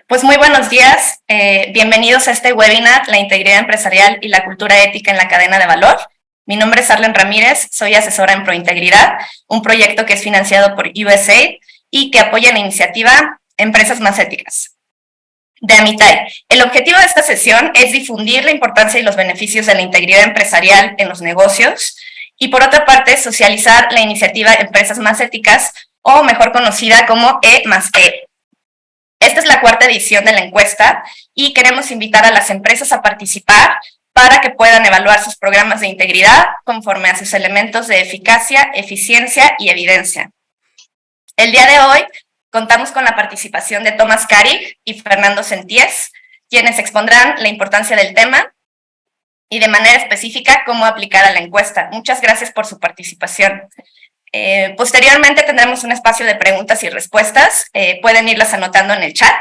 Pues muy buenos días, bienvenidos a este webinar, La integridad empresarial y la cultura ética en la cadena de valor. Mi nombre es Arlen Ramírez, soy asesora en Prointegridad, un proyecto que es financiado por USAID y que apoya la iniciativa Empresas Más Éticas de Amitai. El objetivo de esta sesión es difundir la importancia y los beneficios de la integridad empresarial en los negocios y, por otra parte, socializar la iniciativa Empresas Más Éticas, o mejor conocida como E+E. Esta es la cuarta edición de la encuesta y queremos invitar a las empresas a participar para que puedan evaluar sus programas de integridad conforme a sus elementos de eficacia, eficiencia y evidencia. El día de hoy contamos con la participación de Tomás Karig y Fernando Senties, quienes expondrán la importancia del tema y de manera específica cómo aplicar a la encuesta. Muchas gracias por su participación. Posteriormente tendremos un espacio de preguntas y respuestas. Pueden irlas anotando en el chat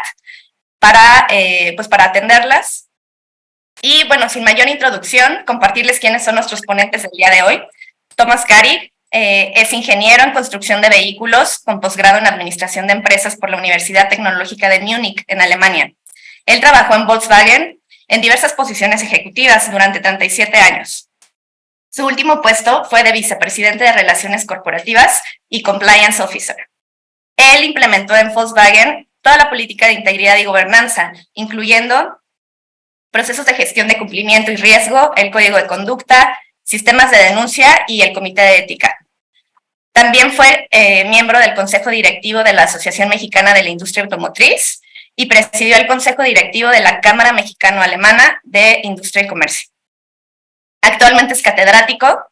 para atenderlas. Y bueno, sin mayor introducción, compartirles quiénes son nuestros ponentes del día de hoy. Tomás Karig es ingeniero en construcción de vehículos con posgrado en administración de empresas por la Universidad Tecnológica de Múnich, en Alemania. Él trabajó en Volkswagen en diversas posiciones ejecutivas durante 37 años. Su último puesto fue de vicepresidente de Relaciones Corporativas y Compliance Officer. Él implementó en Volkswagen toda la política de integridad y gobernanza, incluyendo procesos de gestión de cumplimiento y riesgo, el código de conducta, sistemas de denuncia y el comité de ética. También fue miembro del Consejo Directivo de la Asociación Mexicana de la Industria Automotriz y presidió el Consejo Directivo de la Cámara Mexicano-Alemana de Industria y Comercio. Actualmente es catedrático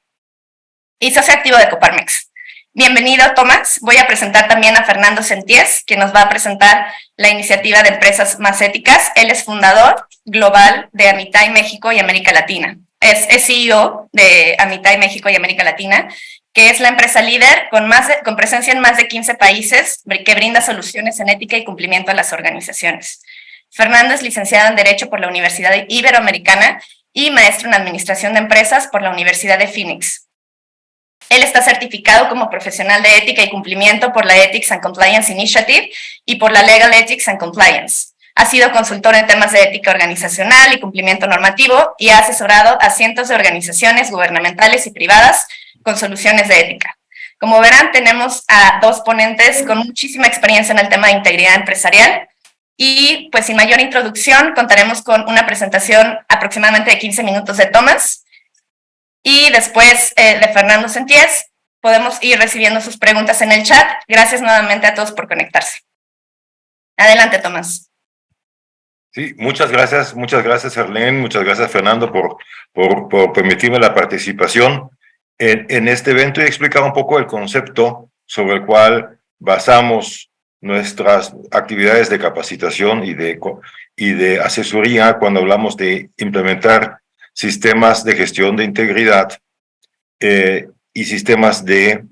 y socio activo de Coparmex. Bienvenido, Tomás. Voy a presentar también a Fernando Senties, que nos va a presentar la iniciativa de Empresas Más Éticas. Él es fundador global de Amitai México y América Latina. Es CEO de Amitai México y América Latina, que es la empresa líder con presencia en más de 15 países que brinda soluciones en ética y cumplimiento a las organizaciones. Fernando es licenciado en Derecho por la Universidad Iberoamericana y maestro en Administración de Empresas por la Universidad de Phoenix. Él está certificado como profesional de ética y cumplimiento por la Ethics and Compliance Initiative y por la Legal Ethics and Compliance. Ha sido consultor en temas de ética organizacional y cumplimiento normativo y ha asesorado a cientos de organizaciones gubernamentales y privadas con soluciones de ética. Como verán, tenemos a dos ponentes con muchísima experiencia en el tema de integridad empresarial. Y pues sin mayor introducción, contaremos con una presentación aproximadamente de 15 minutos de Tomás. Y después de Fernando Senties, podemos ir recibiendo sus preguntas en el chat. Gracias nuevamente a todos por conectarse. Adelante, Tomás. Sí, muchas gracias, Arlene, muchas gracias, Fernando, por permitirme la participación en este evento y explicar un poco el concepto sobre el cual basamos nuestras actividades de capacitación y de asesoría cuando hablamos de implementar sistemas de gestión de integridad y sistemas de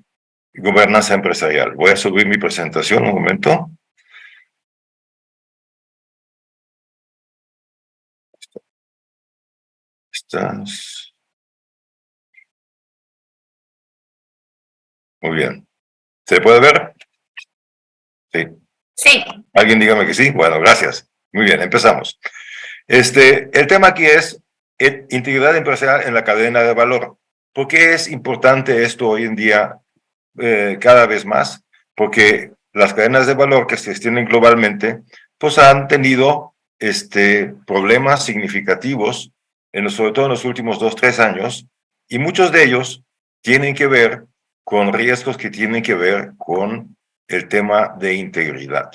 gobernanza empresarial. Voy a subir mi presentación un momento. Muy bien. ¿Se puede ver? Sí. Sí. ¿Alguien dígame que sí? Bueno, gracias. Muy bien, empezamos. El tema aquí es integridad empresarial en la cadena de valor. ¿Por qué es importante esto hoy en día cada vez más? Porque las cadenas de valor que se extienden globalmente, pues han tenido problemas significativos, sobre todo en los últimos 2-3 años, y muchos de ellos tienen que ver con riesgos que tienen que ver con el tema de integridad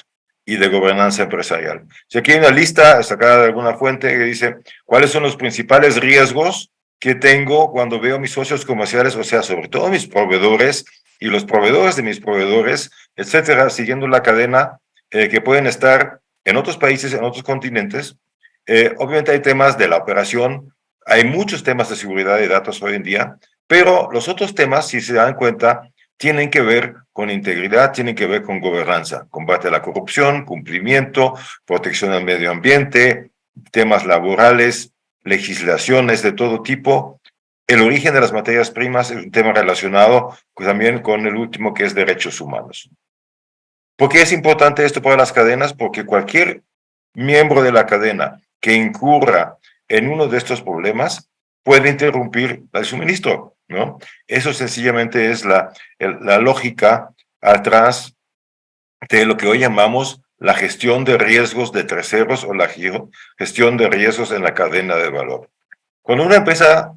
y de gobernanza empresarial. Si aquí hay una lista sacada de alguna fuente que dice cuáles son los principales riesgos que tengo cuando veo mis socios comerciales, o sea, sobre todo mis proveedores y los proveedores de mis proveedores, etcétera, siguiendo la cadena que pueden estar en otros países, en otros continentes. Obviamente hay temas de la operación, hay muchos temas de seguridad de datos hoy en día, pero los otros temas, si se dan cuenta, tienen que ver con integridad, tienen que ver con gobernanza, combate a la corrupción, cumplimiento, protección al medio ambiente, temas laborales, legislaciones de todo tipo. El origen de las materias primas es un tema relacionado también con el último, que es derechos humanos. ¿Por qué es importante esto para las cadenas? Porque cualquier miembro de la cadena que incurra en uno de estos problemas puede interrumpir el suministro, ¿no? Eso sencillamente es la lógica atrás de lo que hoy llamamos la gestión de riesgos de terceros o la gestión de riesgos en la cadena de valor. Cuando una empresa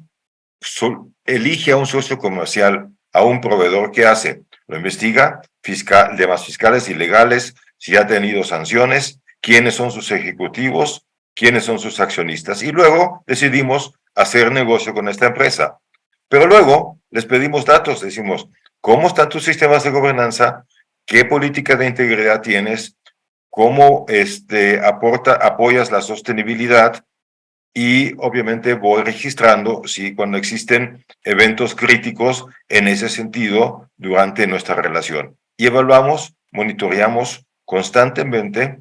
elige a un socio comercial, a un proveedor, ¿qué hace? Lo investiga, temas fiscales y legales, si ha tenido sanciones, quiénes son sus ejecutivos, quiénes son sus accionistas, y luego decidimos hacer negocio con esta empresa. Pero luego les pedimos datos, decimos, ¿cómo están tus sistemas de gobernanza? ¿Qué política de integridad tienes? ¿Cómo apoyas la sostenibilidad? Y obviamente voy registrando si cuando existen eventos críticos en ese sentido durante nuestra relación. Y evaluamos, monitoreamos constantemente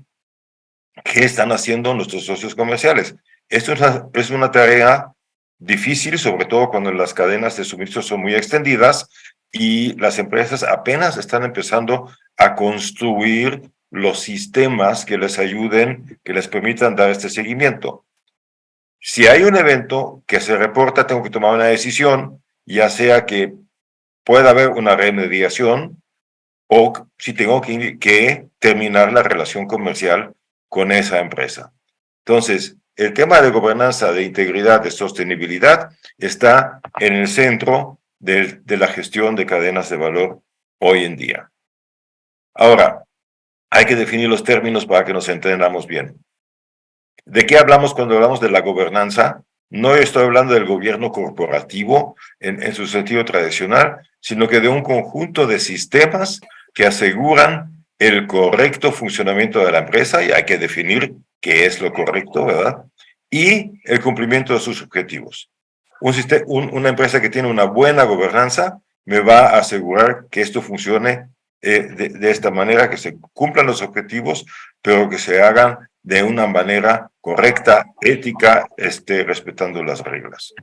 qué están haciendo nuestros socios comerciales. Esto es una tarea difícil, sobre todo cuando las cadenas de suministro son muy extendidas y las empresas apenas están empezando a construir los sistemas que les ayuden, que les permitan dar este seguimiento. Si hay un evento que se reporta, tengo que tomar una decisión, ya sea que pueda haber una remediación o si tengo que terminar la relación comercial con esa empresa. Entonces, el tema de gobernanza, de integridad, de sostenibilidad está en el centro de la gestión de cadenas de valor hoy en día. Ahora, hay que definir los términos para que nos entendamos bien. ¿De qué hablamos cuando hablamos de la gobernanza? No estoy hablando del gobierno corporativo en su sentido tradicional, sino que de un conjunto de sistemas que aseguran el correcto funcionamiento de la empresa, y hay que definir qué es lo correcto, ¿verdad? Y el cumplimiento de sus objetivos. Una empresa que tiene una buena gobernanza me va a asegurar que esto funcione de esta manera, que se cumplan los objetivos, pero que se hagan de una manera correcta, ética, respetando las reglas.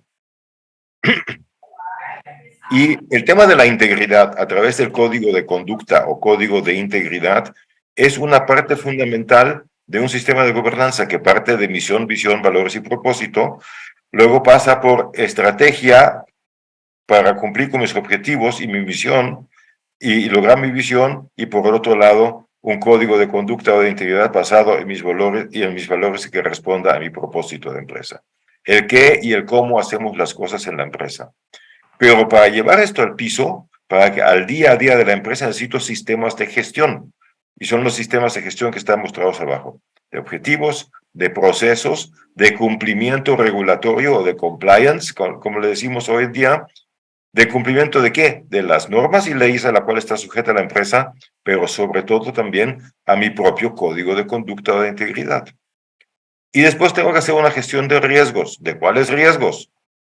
Y el tema de la integridad a través del código de conducta o código de integridad es una parte fundamental de un sistema de gobernanza que parte de misión, visión, valores y propósito, luego pasa por estrategia para cumplir con mis objetivos y mi misión y lograr mi visión, y por el otro lado un código de conducta o de integridad basado en mis valores y en mis valores que responda a mi propósito de empresa. El qué y el cómo hacemos las cosas en la empresa. Pero para llevar esto al piso, para que al día a día de la empresa necesito sistemas de gestión. Y son los sistemas de gestión que están mostrados abajo. De objetivos, de procesos, de cumplimiento regulatorio o de compliance, como le decimos hoy en día. ¿De cumplimiento de qué? De las normas y leyes a las cuales está sujeta la empresa, pero sobre todo también a mi propio código de conducta o de integridad. Y después tengo que hacer una gestión de riesgos. ¿De cuáles riesgos?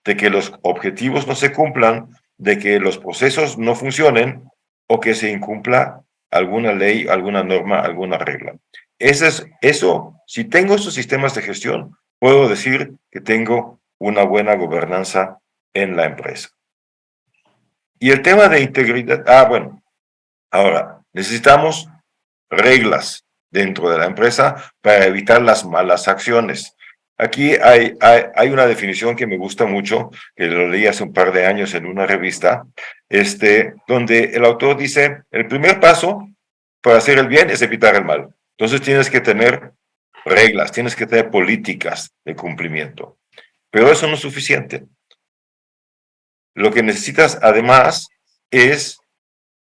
De que los objetivos no se cumplan, de que los procesos no funcionen o que se incumpla alguna ley, alguna norma, alguna regla. Eso, si tengo estos sistemas de gestión, puedo decir que tengo una buena gobernanza en la empresa. Y el tema de integridad, bueno, ahora, necesitamos reglas dentro de la empresa para evitar las malas acciones. Aquí hay una definición que me gusta mucho, que lo leí hace un par de años en una revista, donde el autor dice, el primer paso para hacer el bien es evitar el mal. Entonces tienes que tener reglas, tienes que tener políticas de cumplimiento. Pero eso no es suficiente. Lo que necesitas además es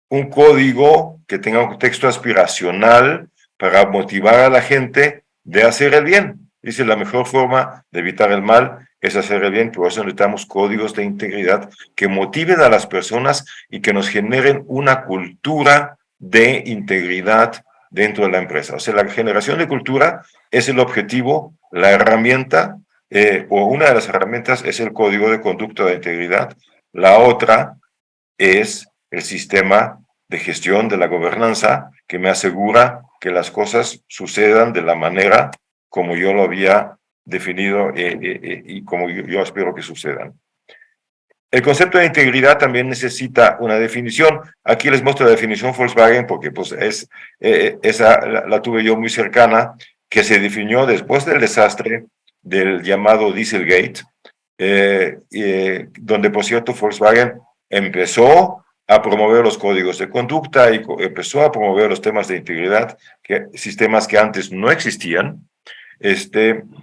un código que tenga un texto aspiracional para motivar a la gente de hacer el bien. Dice, la mejor forma de evitar el mal es hacer el bien, por eso necesitamos códigos de integridad que motiven a las personas y que nos generen una cultura de integridad dentro de la empresa. O sea, la generación de cultura es el objetivo, la herramienta, o una de las herramientas es el código de conducta de integridad. La otra es el sistema de gestión de la gobernanza que me asegura que las cosas sucedan de la manera como yo lo había definido y como yo espero que sucedan. El concepto de integridad también necesita una definición. Aquí les muestro la definición Volkswagen porque pues esa la tuve yo muy cercana que se definió después del desastre del llamado Dieselgate, donde, por cierto, Volkswagen empezó a promover los códigos de conducta y empezó a promover los temas de integridad, sistemas que antes no existían.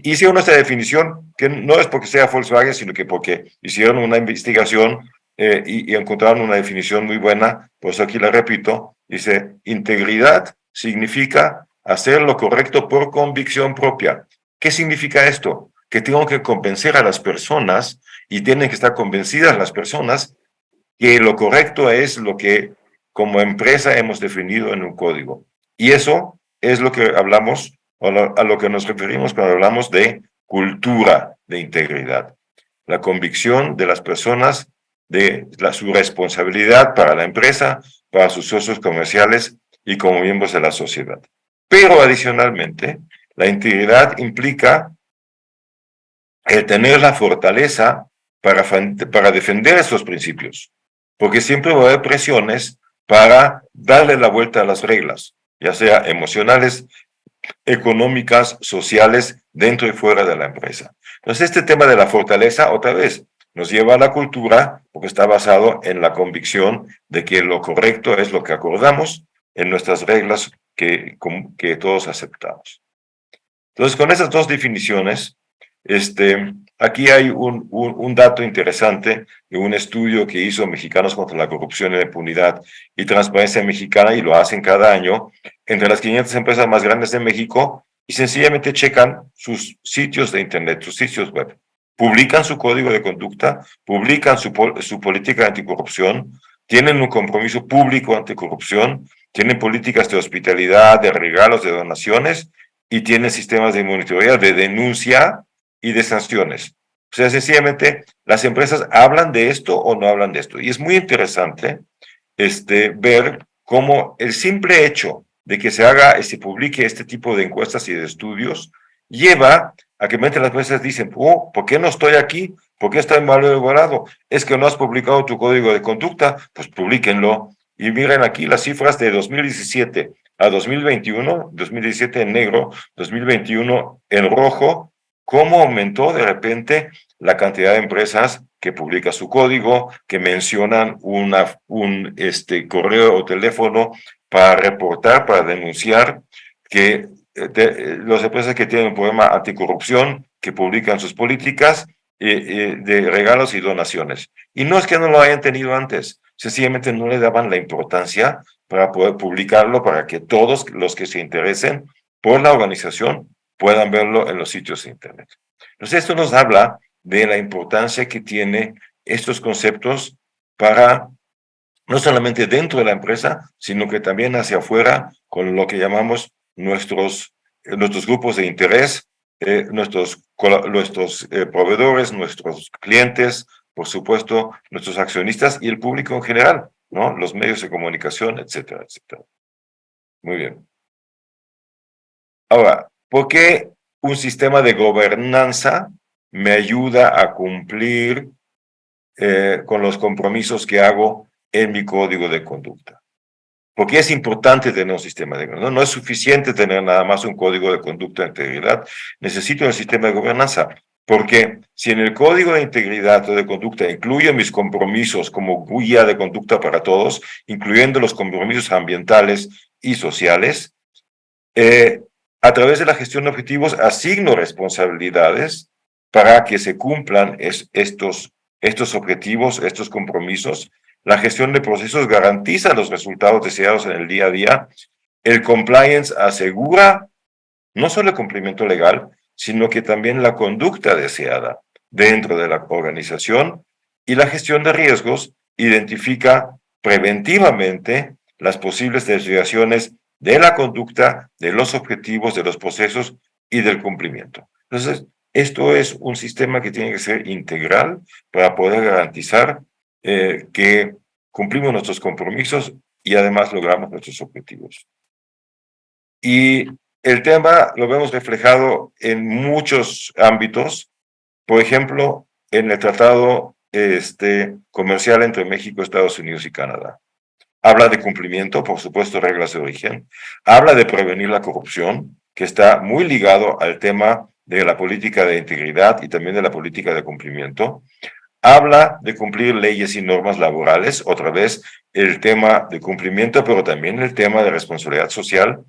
Hicieron esta definición, que no es porque sea Volkswagen, sino que porque hicieron una investigación y encontraron una definición muy buena, pues aquí la repito, dice, integridad significa hacer lo correcto por convicción propia. ¿Qué significa esto? Que tengo que convencer a las personas y tienen que estar convencidas las personas que lo correcto es lo que como empresa hemos definido en un código. Y eso es lo que hablamos, o a lo que nos referimos cuando hablamos de cultura de integridad. La convicción de las personas de su responsabilidad para la empresa, para sus socios comerciales y como miembros de la sociedad. Pero adicionalmente, la integridad implica el tener la fortaleza para defender esos principios, porque siempre va a haber presiones para darle la vuelta a las reglas, ya sea emocionales, económicas, sociales, dentro y fuera de la empresa. Entonces, este tema de la fortaleza, otra vez, nos lleva a la cultura, porque está basado en la convicción de que lo correcto es lo que acordamos en nuestras reglas que todos aceptamos. Entonces, con esas dos definiciones, aquí hay un dato interesante de un estudio que hizo Mexicanos contra la Corrupción y la Impunidad y Transparencia Mexicana, y lo hacen cada año, entre las 500 empresas más grandes de México, y sencillamente checan sus sitios de Internet, sus sitios web. Publican su código de conducta, publican su política anticorrupción, tienen un compromiso público anticorrupción, tienen políticas de hospitalidad, de regalos, de donaciones, y tienen sistemas de monitoreo, de denuncia y de sanciones. O sea, sencillamente, las empresas hablan de esto o no hablan de esto. Y es muy interesante ver cómo el simple hecho de que se publique este tipo de encuestas y de estudios lleva a que las empresas dicen, oh, ¿por qué no estoy aquí? ¿Por qué estoy mal elaborado? Es que no has publicado tu código de conducta, pues publíquenlo. Y miren aquí las cifras de 2017 a 2021, 2017 en negro, 2021 en rojo, cómo aumentó de repente la cantidad de empresas que publica su código, que mencionan un correo o teléfono para reportar, para denunciar que las empresas que tienen un problema anticorrupción, que publican sus políticas de regalos y donaciones. Y no es que no lo hayan tenido antes, sencillamente no le daban la importancia para poder publicarlo, para que todos los que se interesen por la organización puedan verlo en los sitios de Internet. Entonces, esto nos habla de la importancia que tiene estos conceptos para no solamente dentro de la empresa, sino que también hacia afuera, con lo que llamamos nuestros grupos de interés, nuestros proveedores, nuestros clientes, por supuesto, nuestros accionistas y el público en general, ¿no? Los medios de comunicación, etcétera, etcétera. Muy bien. Ahora, ¿por qué un sistema de gobernanza me ayuda a cumplir con los compromisos que hago en mi código de conducta? Porque es importante tener un sistema de gobernanza. No es suficiente tener nada más un código de conducta de integridad. Necesito un sistema de gobernanza. Porque si en el código de integridad o de conducta incluyo mis compromisos como guía de conducta para todos, incluyendo los compromisos ambientales y sociales, a través de la gestión de objetivos asigno responsabilidades para que se cumplan estos objetivos, estos compromisos. La gestión de procesos garantiza los resultados deseados en el día a día. El compliance asegura no solo el cumplimiento legal, sino que también la conducta deseada dentro de la organización, y la gestión de riesgos identifica preventivamente las posibles desviaciones de la conducta, de los objetivos, de los procesos y del cumplimiento. Entonces, esto es un sistema que tiene que ser integral para poder garantizar que cumplimos nuestros compromisos y además logramos nuestros objetivos. Y el tema lo vemos reflejado en muchos ámbitos, por ejemplo, en el tratado comercial entre México, Estados Unidos y Canadá. Habla de cumplimiento, por supuesto, reglas de origen. Habla de prevenir la corrupción. que está muy ligado al tema de la política de integridad y también de la política de cumplimiento. Habla de cumplir leyes y normas laborales, otra vez el tema de cumplimiento, pero también el tema de responsabilidad social,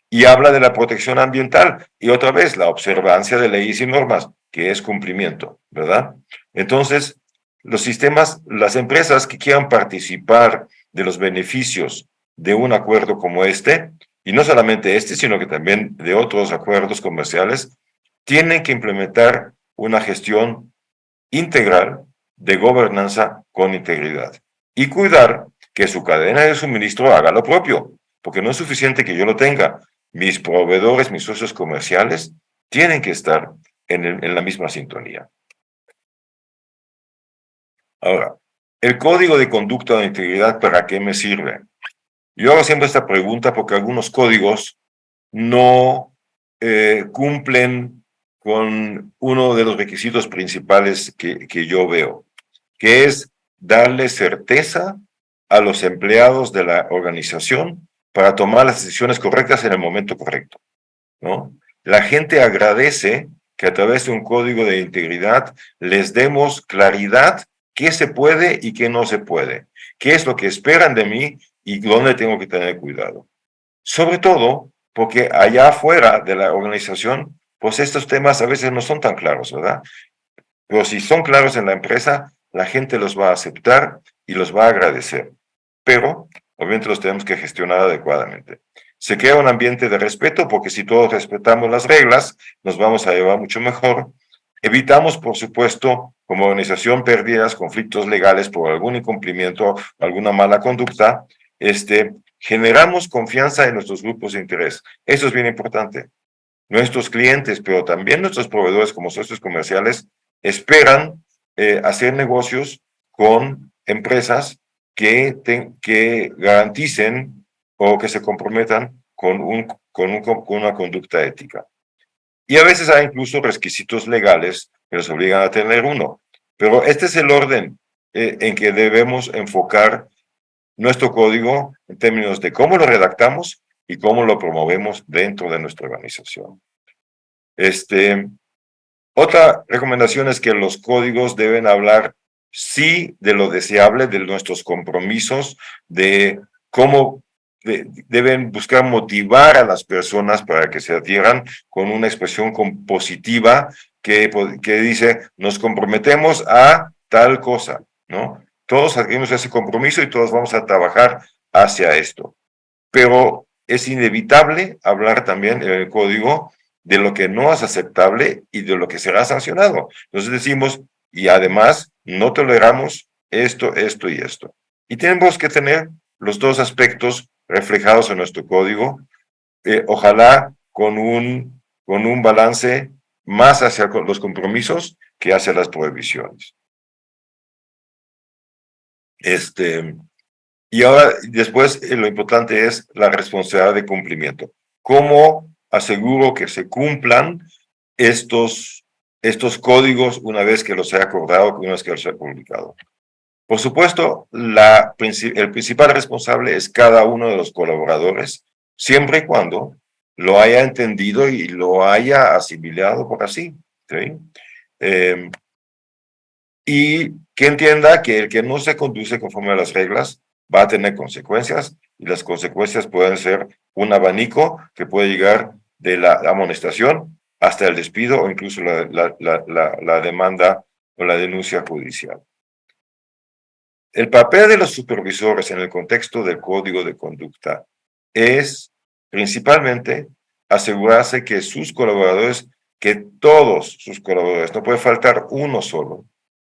y habla de la protección ambiental, y otra vez la observancia de leyes y normas, que es cumplimiento, ¿verdad? Entonces, los sistemas, las empresas que quieran participar de los beneficios de un acuerdo como este, y no solamente este, sino que también de otros acuerdos comerciales, tienen que implementar una gestión integral de gobernanza con integridad y cuidar que su cadena de suministro haga lo propio, porque no es suficiente que yo lo tenga. Mis proveedores, mis socios comerciales, tienen que estar en la misma sintonía. Ahora, el código de conducta de integridad, ¿para qué me sirve? Yo hago siempre esta pregunta porque algunos códigos no cumplen con uno de los requisitos principales que yo veo, que es darle certeza a los empleados de la organización para tomar las decisiones correctas en el momento correcto, ¿no? La gente agradece que a través de un código de integridad les demos claridad qué se puede y qué no se puede, qué es lo que esperan de mí y dónde tengo que tener cuidado. Sobre todo porque allá afuera de la organización, pues estos temas a veces no son tan claros, ¿verdad? Pero si son claros en la empresa, la gente los va a aceptar y los va a agradecer. Pero, obviamente, los tenemos que gestionar adecuadamente. Se crea un ambiente de respeto porque si todos respetamos las reglas, nos vamos a llevar mucho mejor. Evitamos, por supuesto, como organización, pérdidas, conflictos legales por algún incumplimiento, alguna mala conducta. Generamos confianza en nuestros grupos de interés. Eso es bien importante. Nuestros clientes, pero también nuestros proveedores como socios comerciales, esperan hacer negocios con empresas que garanticen o que se comprometan con una conducta ética. Y a veces hay incluso requisitos legales que nos obligan a tener uno. Pero este es el orden en que debemos enfocar nuestro código en términos de cómo lo redactamos y cómo lo promovemos dentro de nuestra organización. Otra recomendación es que los códigos deben hablar, sí, de lo deseable, de nuestros compromisos, de cómo deben buscar motivar a las personas para que se adhieran con una expresión positiva que dice, nos comprometemos a tal cosa, ¿no? Todos adquirimos ese compromiso y todos vamos a trabajar hacia esto. Pero es inevitable hablar también en el código de lo que no es aceptable y de lo que será sancionado. Entonces decimos, y además no toleramos esto, esto y esto. Y tenemos que tener los dos aspectos reflejados en nuestro código, ojalá con un balance más hacia los compromisos que hacia las prohibiciones. Y ahora, después, lo importante es la responsabilidad de cumplimiento. ¿Cómo aseguro que se cumplan estos códigos una vez que los he acordado, una vez que los he publicado? Por supuesto, el principal responsable es cada uno de los colaboradores, siempre y cuando lo haya entendido y lo haya asimilado por así, ¿sí? Y que entienda que el que no se conduce conforme a las reglas va a tener consecuencias, y las consecuencias pueden ser un abanico que puede llegar de la amonestación hasta el despido o incluso la demanda o la denuncia judicial. El papel de los supervisores en el contexto del código de conducta es principalmente asegurarse que sus colaboradores, que todos sus colaboradores, no puede faltar uno solo,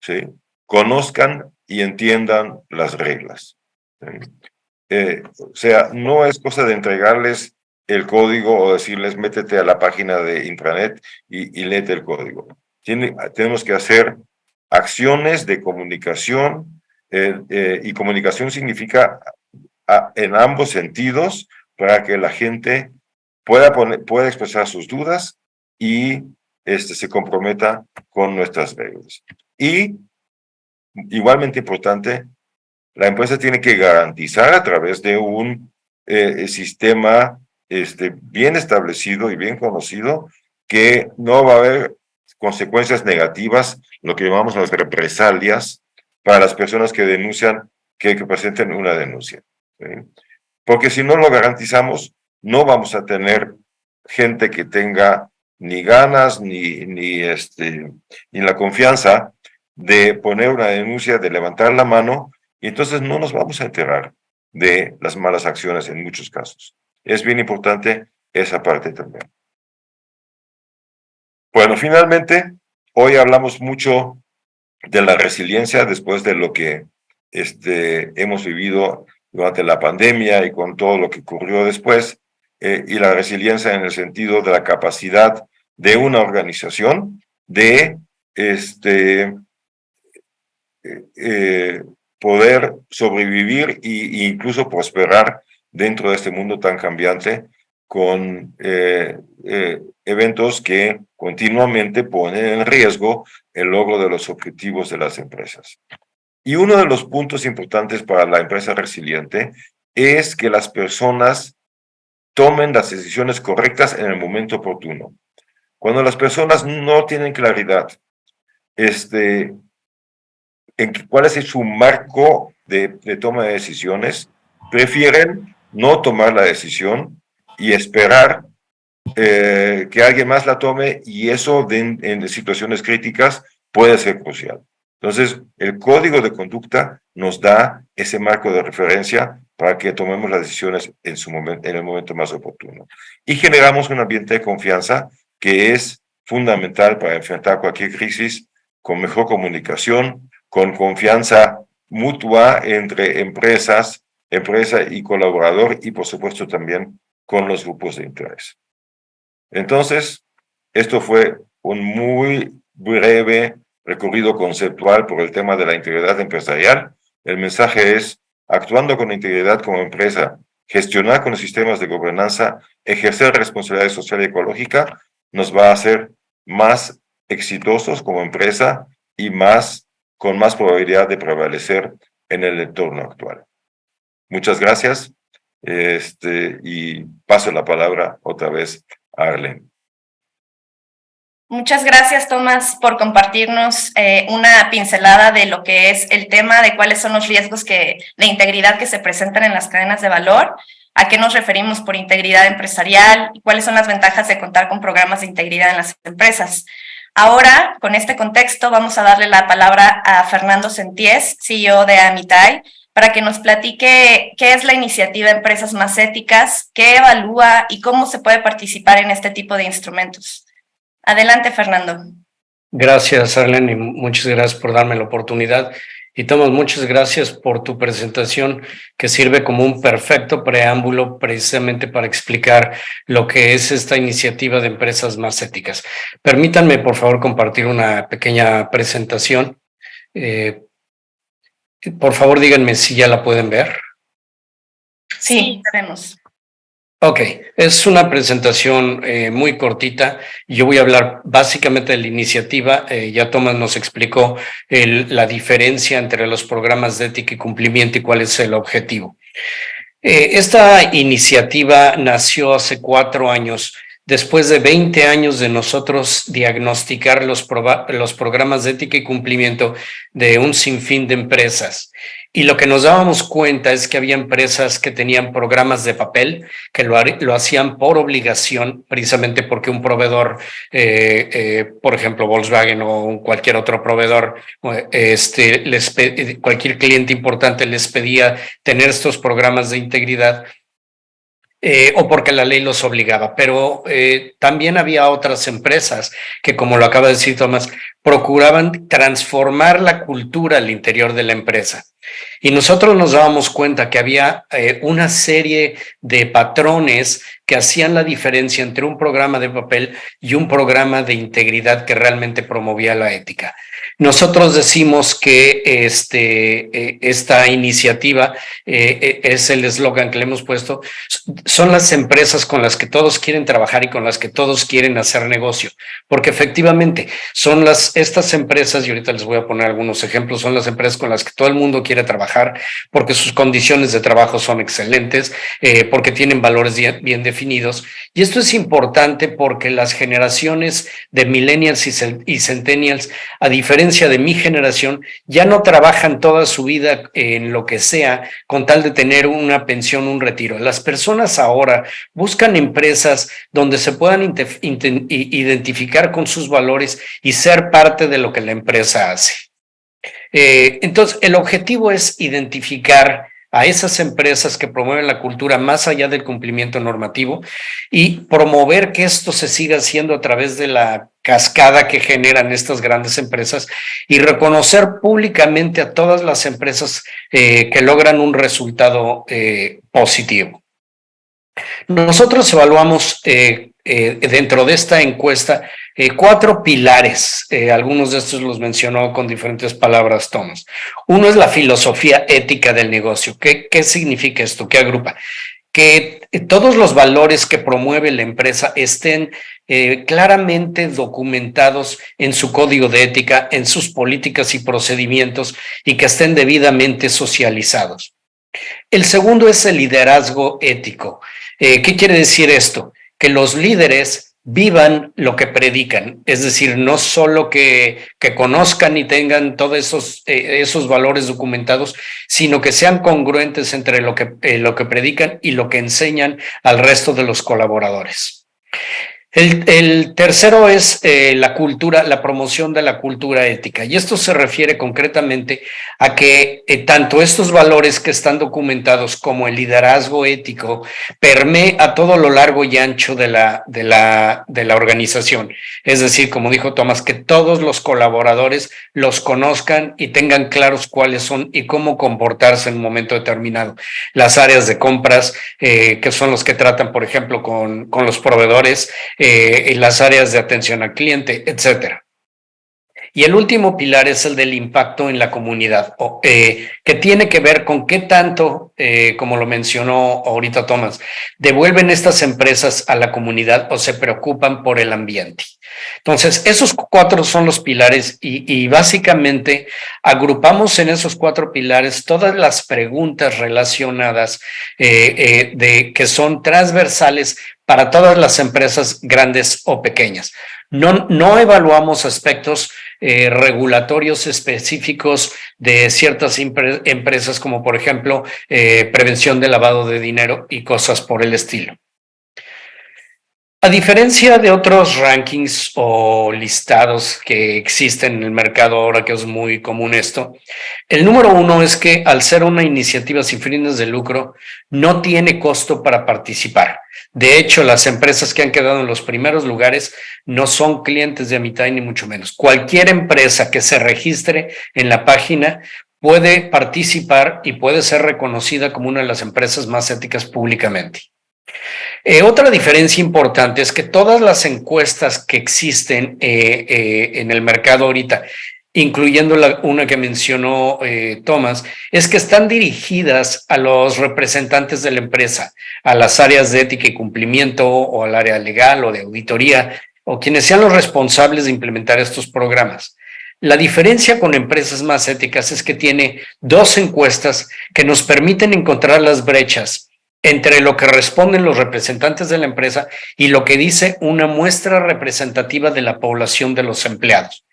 ¿sí?, conozcan y entiendan las reglas. O sea, no es cosa de entregarles el código o decirles métete a la página de intranet y léete el código. Tenemos que hacer acciones de comunicación, y comunicación significa en ambos sentidos para que la gente pueda expresar sus dudas y se comprometa con nuestras reglas. Y igualmente importante, la empresa tiene que garantizar a través de un sistema bien establecido y bien conocido que no va a haber consecuencias negativas, lo que llamamos las represalias, para las personas que denuncian, que presenten una denuncia. ¿Sí? Porque si no lo garantizamos, no vamos a tener gente que tenga ni ganas ni la confianza de poner una denuncia, de levantar la mano, y entonces no nos vamos a enterar de las malas acciones en muchos casos. Es bien importante esa parte también. Bueno, finalmente, hoy hablamos mucho de la resiliencia después de lo que hemos vivido durante la pandemia y con todo lo que ocurrió después, y la resiliencia en el sentido de la capacidad de una organización de poder sobrevivir e incluso prosperar dentro de este mundo tan cambiante con eventos que continuamente ponen en riesgo el logro de los objetivos de las empresas. Y uno de los puntos importantes para la empresa resiliente es que las personas tomen las decisiones correctas en el momento oportuno. Cuando las personas no tienen claridad en cuál es su marco de toma de decisiones, prefieren no tomar la decisión y esperar que alguien más la tome, y eso en situaciones críticas puede ser crucial. Entonces, el código de conducta nos da ese marco de referencia para que tomemos las decisiones en el momento más oportuno. Y generamos un ambiente de confianza que es fundamental para enfrentar cualquier crisis, con mejor comunicación, con confianza mutua entre empresa y colaborador, y por supuesto también con los grupos de interés. Entonces, esto fue un muy breve recorrido conceptual por el tema de la integridad empresarial. El mensaje es: actuando con integridad como empresa, gestionar con los sistemas de gobernanza, ejercer responsabilidad social y ecológica, nos va a hacer más exitosos como empresa y con más probabilidad de prevalecer en el entorno actual. Muchas gracias, y paso la palabra otra vez a Arlene. Muchas gracias, Tomás, por compartirnos una pincelada de lo que es el tema, de cuáles son los riesgos de integridad que se presentan en las cadenas de valor, a qué nos referimos por integridad empresarial y cuáles son las ventajas de contar con programas de integridad en las empresas. Ahora, con este contexto, vamos a darle la palabra a Fernando Senties, CEO de Amitai, para que nos platique qué es la iniciativa Empresas Más Éticas, qué evalúa y cómo se puede participar en este tipo de instrumentos. Adelante, Fernando. Gracias, Arlene, y muchas gracias por darme la oportunidad. Y Tomás, muchas gracias por tu presentación, que sirve como un perfecto preámbulo precisamente para explicar lo que es esta iniciativa de Empresas Más Éticas. Permítanme, por favor, compartir una pequeña presentación. Por favor, díganme si ya la pueden ver. Sí, tenemos. Ok, es una presentación muy cortita. Yo voy a hablar básicamente de la iniciativa. Ya Tomás nos explicó la diferencia entre los programas de ética y cumplimiento y cuál es el objetivo. Esta iniciativa nació hace 4 años, después de 20 años de nosotros diagnosticar los programas de ética y cumplimiento de un sinfín de empresas. Y lo que nos dábamos cuenta es que había empresas que tenían programas de papel, que lo hacían por obligación, precisamente porque un proveedor, por ejemplo, Volkswagen o cualquier otro proveedor, cualquier cliente importante les pedía tener estos programas de integridad. O porque la ley los obligaba, pero también había otras empresas que, como lo acaba de decir Tomás, procuraban transformar la cultura al interior de la empresa. Y nosotros nos dábamos cuenta que había una serie de patrones que hacían la diferencia entre un programa de papel y un programa de integridad que realmente promovía la ética. Nosotros decimos que esta iniciativa es el eslogan que le hemos puesto, son las empresas con las que todos quieren trabajar y con las que todos quieren hacer negocio, porque efectivamente son estas empresas, y ahorita les voy a poner algunos ejemplos, son las empresas con las que todo el mundo quiere trabajar porque sus condiciones de trabajo son excelentes, porque tienen valores bien definidos. Y esto es importante porque las generaciones de millennials y centennials, a diferencia de mi generación, ya no trabajan toda su vida en lo que sea con tal de tener una pensión, un retiro. Las personas ahora buscan empresas donde se puedan identificar con sus valores y ser parte de lo que la empresa hace. Entonces, el objetivo es identificar a esas empresas que promueven la cultura más allá del cumplimiento normativo y promover que esto se siga haciendo a través de la cascada que generan estas grandes empresas y reconocer públicamente a todas las empresas que logran un resultado positivo. Nosotros evaluamos dentro de esta encuesta 4 pilares. Algunos de estos los mencionó con diferentes palabras Thomas. Uno es la filosofía ética del negocio. ¿Qué significa esto? ¿Qué agrupa? Que todos los valores que promueve la empresa estén claramente documentados en su código de ética, en sus políticas y procedimientos y que estén debidamente socializados. El segundo es el liderazgo ético. ¿Qué quiere decir esto? Que los líderes vivan lo que predican, es decir, no solo que conozcan y tengan todos esos valores documentados, sino que sean congruentes entre lo que predican y lo que enseñan al resto de los colaboradores. El tercero es la cultura, la promoción de la cultura ética. Y esto se refiere concretamente a que tanto estos valores que están documentados como el liderazgo ético permee a todo lo largo y ancho de la organización. Es decir, como dijo Tomás, que todos los colaboradores los conozcan y tengan claros cuáles son y cómo comportarse en un momento determinado. Las áreas de compras, que son los que tratan, por ejemplo, con los proveedores, en las áreas de atención al cliente, etcétera. Y el último pilar es el del impacto en la comunidad, que tiene que ver con qué tanto, como lo mencionó ahorita Tomás, devuelven estas empresas a la comunidad o se preocupan por el ambiente. Entonces, esos 4 son los pilares y básicamente agrupamos en esos 4 pilares todas las preguntas relacionadas que son transversales para todas las empresas grandes o pequeñas. No evaluamos aspectos regulatorios específicos de ciertas empresas, como por ejemplo prevención de lavado de dinero y cosas por el estilo. A diferencia de otros rankings o listados que existen en el mercado ahora, que es muy común esto, el número 1 es que al ser una iniciativa sin fines de lucro, no tiene costo para participar. De hecho, las empresas que han quedado en los primeros lugares no son clientes de Amitay ni mucho menos. Cualquier empresa que se registre en la página puede participar y puede ser reconocida como una de las empresas más éticas públicamente. Otra diferencia importante es que todas las encuestas que existen en el mercado ahorita, incluyendo una que mencionó Tomás, es que están dirigidas a los representantes de la empresa, a las áreas de ética y cumplimiento o al área legal o de auditoría, o quienes sean los responsables de implementar estos programas. La diferencia con empresas más éticas es que tiene 2 encuestas que nos permiten encontrar las brechas entre lo que responden los representantes de la empresa y lo que dice una muestra representativa de la población de los empleados.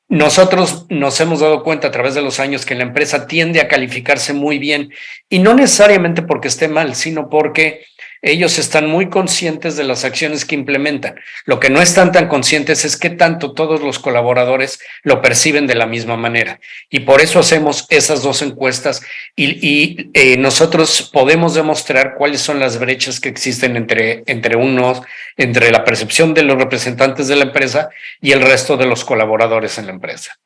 Nosotros nos hemos dado cuenta a través de los años que la empresa tiende a calificarse muy bien y no necesariamente porque esté mal, sino porque ellos están muy conscientes de las acciones que implementan. Lo que no están tan conscientes es qué tanto todos los colaboradores lo perciben de la misma manera. Y por eso hacemos esas 2 encuestas y nosotros podemos demostrar cuáles son las brechas que existen entre la percepción de los representantes de la empresa y el resto de los colaboradores en la empresa.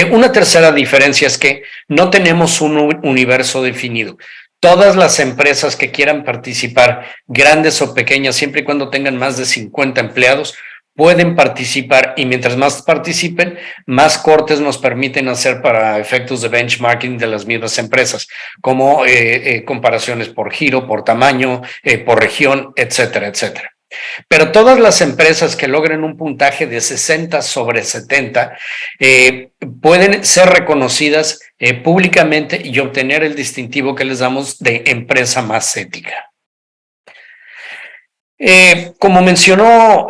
Una tercera diferencia es que no tenemos un universo definido. Todas las empresas que quieran participar, grandes o pequeñas, siempre y cuando tengan más de 50 empleados, pueden participar, y mientras más participen, más cortes nos permiten hacer para efectos de benchmarking de las mismas empresas, como comparaciones por giro, por tamaño, por región, etcétera, etcétera. Pero todas las empresas que logren un puntaje de 60 sobre 70 pueden ser reconocidas públicamente y obtener el distintivo que les damos de empresa más ética. Como mencionó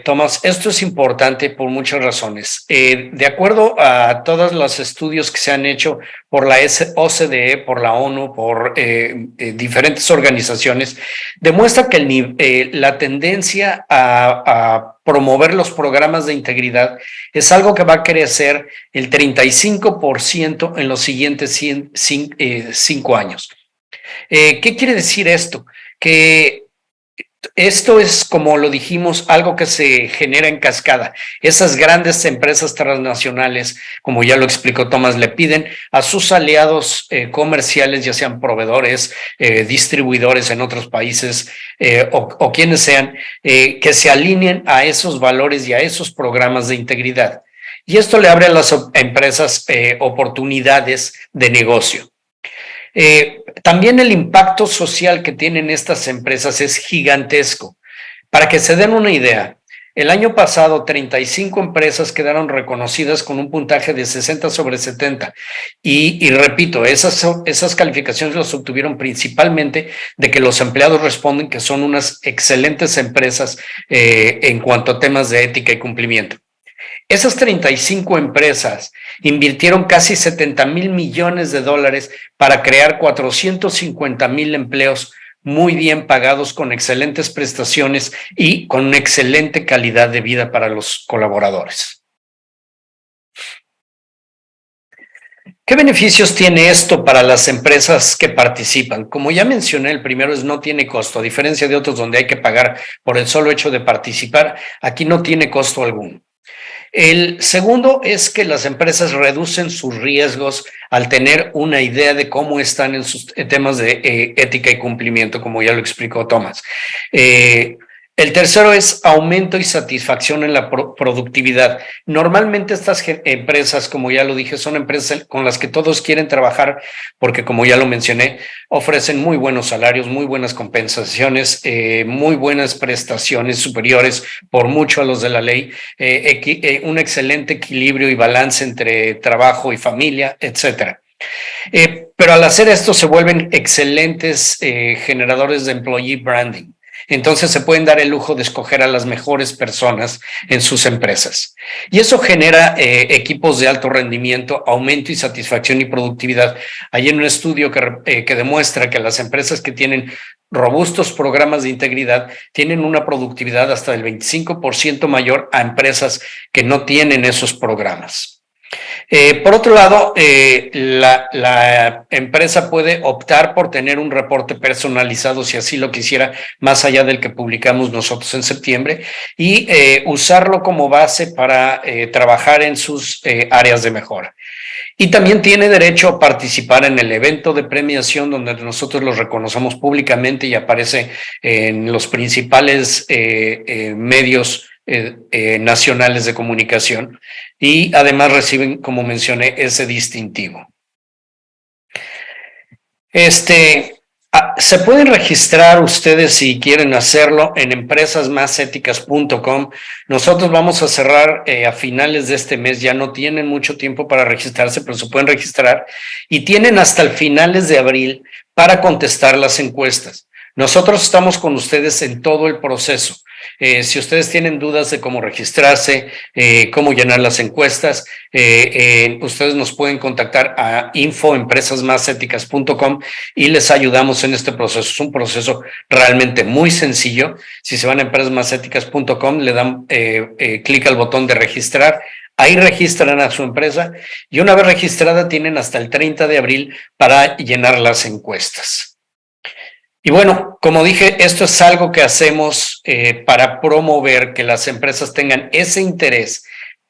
Tomás, esto es importante por muchas razones. De acuerdo a todos los estudios que se han hecho por la OCDE, por la ONU, por diferentes organizaciones, demuestra que la tendencia a promover los programas de integridad es algo que va a crecer el 35% en los siguientes 5 años. ¿Qué quiere decir esto? Que esto es, como lo dijimos, algo que se genera en cascada. Esas grandes empresas transnacionales, como ya lo explicó Tomás, le piden a sus aliados comerciales, ya sean proveedores, distribuidores en otros países o quienes sean, que se alineen a esos valores y a esos programas de integridad. Y esto le abre a las empresas oportunidades de negocio. También el impacto social que tienen estas empresas es gigantesco. Para que se den una idea, el año pasado 35 empresas quedaron reconocidas con un puntaje de 60 sobre 70 y repito, esas calificaciones las obtuvieron principalmente de que los empleados responden que son unas excelentes empresas en cuanto a temas de ética y cumplimiento. Esas 35 empresas invirtieron casi 70,000 millones de dólares para crear 450,000 empleos muy bien pagados, con excelentes prestaciones y con una excelente calidad de vida para los colaboradores. ¿Qué beneficios tiene esto para las empresas que participan? Como ya mencioné, el primero es no tiene costo, a diferencia de otros donde hay que pagar por el solo hecho de participar, aquí no tiene costo alguno. El segundo es que las empresas reducen sus riesgos al tener una idea de cómo están en sus temas de ética y cumplimiento, como ya lo explicó Tomás. El tercero es aumento y satisfacción en la productividad. Normalmente estas empresas, como ya lo dije, son empresas con las que todos quieren trabajar porque, como ya lo mencioné, ofrecen muy buenos salarios, muy buenas compensaciones, muy buenas prestaciones superiores por mucho a los de la ley, un excelente equilibrio y balance entre trabajo y familia, etcétera. Pero al hacer esto se vuelven excelentes generadores de employee branding. Entonces se pueden dar el lujo de escoger a las mejores personas en sus empresas. Y eso genera equipos de alto rendimiento, aumento y satisfacción y productividad. Hay un estudio que demuestra que las empresas que tienen robustos programas de integridad tienen una productividad hasta del 25% mayor a empresas que no tienen esos programas. Por otro lado, la empresa puede optar por tener un reporte personalizado, si así lo quisiera, más allá del que publicamos nosotros en septiembre, y usarlo como base para trabajar en sus áreas de mejora. Y también tiene derecho a participar en el evento de premiación, donde nosotros los reconocemos públicamente y aparece en los principales medios nacionales de comunicación, y además reciben, como mencioné, ese distintivo. Se pueden registrar ustedes, si quieren hacerlo, en empresasmaséticas.com. Nosotros vamos a cerrar a finales de este mes, ya no tienen mucho tiempo para registrarse, pero se pueden registrar y tienen hasta el finales de abril para contestar las encuestas. Nosotros estamos con ustedes en todo el proceso. Si ustedes tienen dudas de cómo registrarse, cómo llenar las encuestas, ustedes nos pueden contactar a info@empresasmaséticas.com y les ayudamos en este proceso. Es un proceso realmente muy sencillo. Si se van a empresasmaséticas.com, le dan clic al botón de registrar. Ahí registran a su empresa y una vez registrada tienen hasta el 30 de abril para llenar las encuestas. Y bueno, como dije, esto es algo que hacemos para promover que las empresas tengan ese interés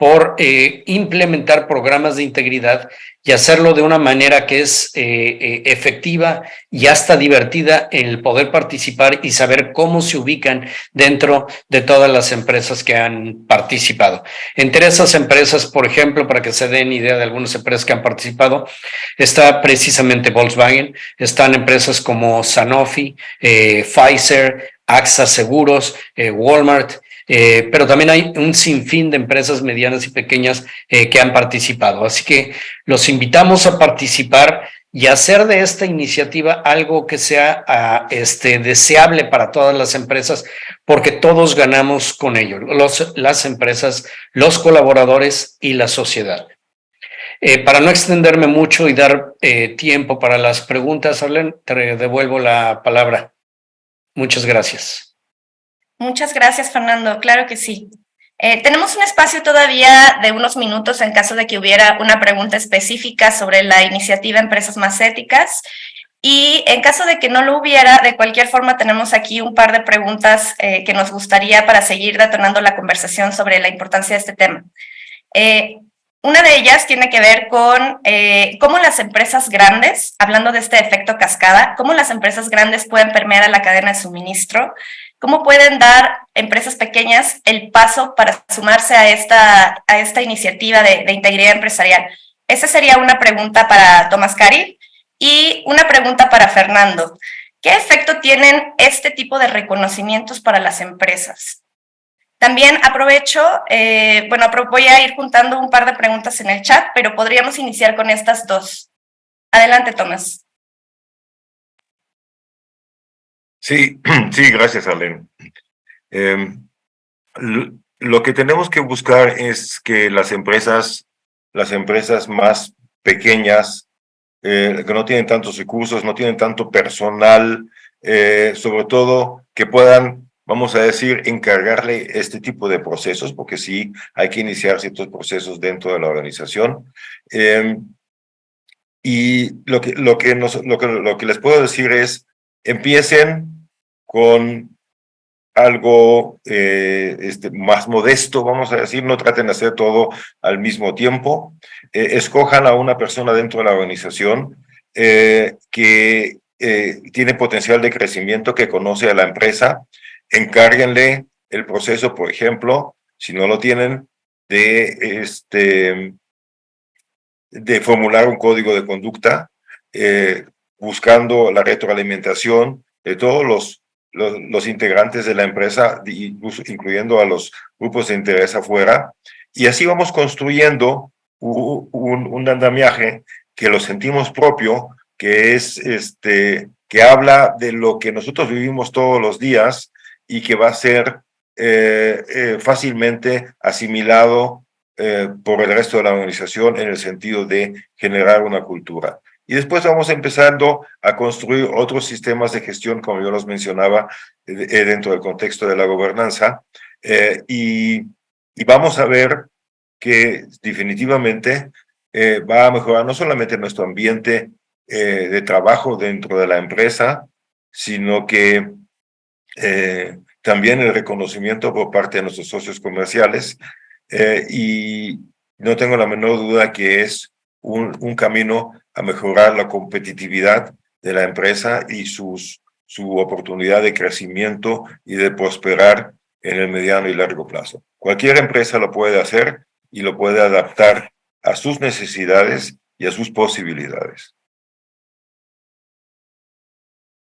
por implementar programas de integridad y hacerlo de una manera que es efectiva y hasta divertida en el poder participar y saber cómo se ubican dentro de todas las empresas que han participado. Entre esas empresas, por ejemplo, para que se den idea de algunas empresas que han participado, está precisamente Volkswagen, están empresas como Sanofi, Pfizer, AXA Seguros, Walmart, pero también hay un sinfín de empresas medianas y pequeñas que han participado. Así que los invitamos a participar y hacer de esta iniciativa algo que sea deseable para todas las empresas, porque todos ganamos con ello, las empresas, los colaboradores y la sociedad. Para no extenderme mucho y dar tiempo para las preguntas, Arlen, te devuelvo la palabra. Muchas gracias. Muchas gracias, Fernando. Claro que sí. Tenemos un espacio todavía de unos minutos en caso de que hubiera una pregunta específica sobre la iniciativa Empresas Más Éticas. Y en caso de que no lo hubiera, de cualquier forma tenemos aquí un par de preguntas que nos gustaría para seguir detonando la conversación sobre la importancia de este tema. Una de ellas tiene que ver con cómo las empresas grandes, hablando de este efecto cascada, cómo las empresas grandes pueden permear a la cadena de suministro. ¿Cómo pueden dar empresas pequeñas el paso para sumarse a esta iniciativa de integridad empresarial? Esa sería una pregunta para Tomás Cari y una pregunta para Fernando. ¿Qué efecto tienen este tipo de reconocimientos para las empresas? También aprovecho, voy a ir juntando un par de preguntas en el chat, pero podríamos iniciar con estas dos. Adelante, Tomás. Sí, sí, gracias, Arlen. Lo que tenemos que buscar es que las empresas más pequeñas, que no tienen tantos recursos, no tienen tanto personal, sobre todo que puedan, vamos a decir, encargarle este tipo de procesos, porque sí hay que iniciar ciertos procesos dentro de la organización. Y lo que les puedo decir es, empiecen con algo más modesto, vamos a decir, no traten de hacer todo al mismo tiempo, escojan a una persona dentro de la organización que tiene potencial de crecimiento, que conoce a la empresa, encárguenle el proceso, por ejemplo, si no lo tienen, de formular un código de conducta, buscando la retroalimentación de todos los integrantes de la empresa, incluyendo a los grupos de interés afuera, y así vamos construyendo un andamiaje que lo sentimos propio, que es que habla de lo que nosotros vivimos todos los días y que va a ser fácilmente asimilado por el resto de la organización en el sentido de generar una cultura. Y después vamos empezando a construir otros sistemas de gestión, como yo los mencionaba, dentro del contexto de la gobernanza, y vamos a ver que definitivamente va a mejorar no solamente nuestro ambiente de trabajo dentro de la empresa, sino que también el reconocimiento por parte de nuestros socios comerciales, y no tengo la menor duda que es un camino a mejorar la competitividad de la empresa y su oportunidad de crecimiento y de prosperar en el mediano y largo plazo. Cualquier empresa lo puede hacer y lo puede adaptar a sus necesidades y a sus posibilidades.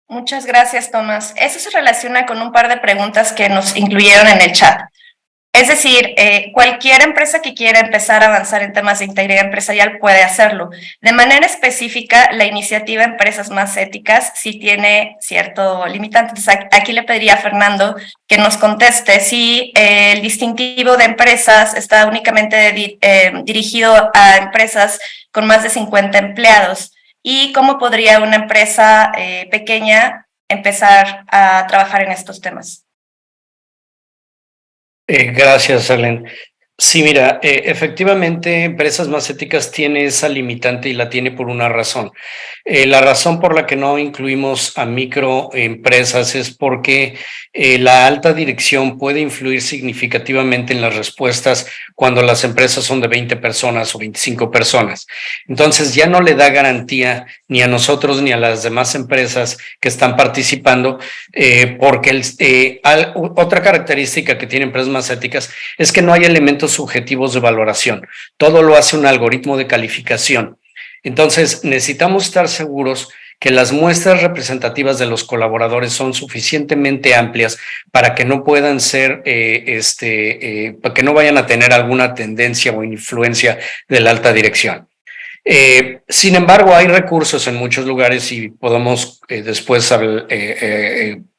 Muchas gracias, Tomás. Eso se relaciona con un par de preguntas que nos incluyeron en el chat. Es decir, cualquier empresa que quiera empezar a avanzar en temas de integridad empresarial puede hacerlo. De manera específica, la iniciativa Empresas Más Éticas sí tiene cierto limitante. Entonces, aquí le pediría a Fernando que nos conteste si el distintivo de empresas está únicamente dirigido a empresas con más de 50 empleados y cómo podría una empresa pequeña empezar a trabajar en estos temas. Gracias, Arlen. Sí, mira, efectivamente, Empresas Más Éticas tiene esa limitante y la tiene por una razón. La razón por la que no incluimos a microempresas es porque la alta dirección puede influir significativamente en las respuestas cuando las empresas son de 20 personas o 25 personas. Entonces ya no le da garantía ni a nosotros ni a las demás empresas que están participando, porque otra característica que tiene Empresas Más Éticas es que no hay elementos subjetivos de valoración. Todo lo hace un algoritmo de calificación. Entonces, necesitamos estar seguros que las muestras representativas de los colaboradores son suficientemente amplias para que no puedan ser, para que no vayan a tener alguna tendencia o influencia de la alta dirección. Sin embargo, hay recursos en muchos lugares y podemos después